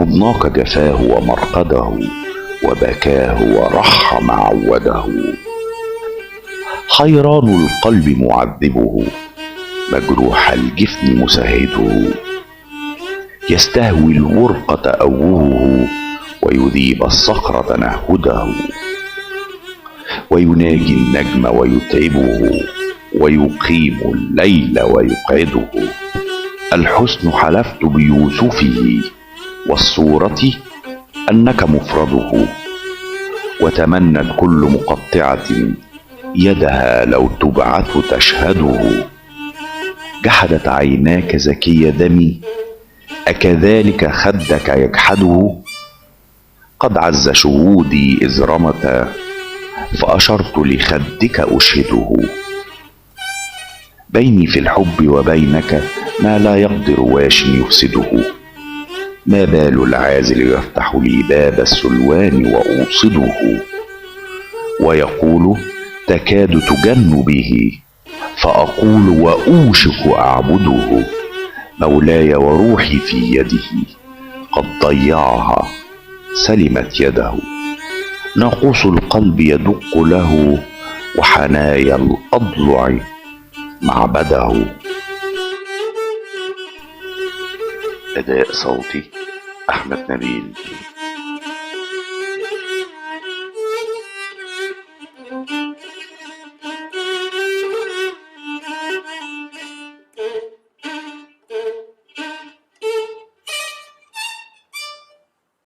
مضناك جفاه ومرقده، وبكاه ورح معوده. حيران القلب معذبه، مجروح الجفن مسهده. يستهوي الورق تأوهه، ويذيب الصخر تنهده. ويناجي النجم ويتعبه، ويقيم الليل ويقعده. الحسن حلفت بيوسفه، والصورة أنك مفرده. وتمنت كل مقطعة يدها لو تبعث تشهده. جحدت عيناك زكي دمي، أكذلك خدك يجحده؟ قد عز شهودي إذ رمتا، فأشرت لخدك أشهده. بيني في الحب وبينك ما لا يقدر واش يفسده. ما بال العازل يفتح لي باب السلوان وأوصده. ويقول تكاد تجن به، فأقول وأوشك أعبده. مولاي وروحي في يده، قد ضيعها سلمت يده. ناقوس القلب يدق له، وحنايا الأضلع معبده. أداء صوتي أحمد نبيل.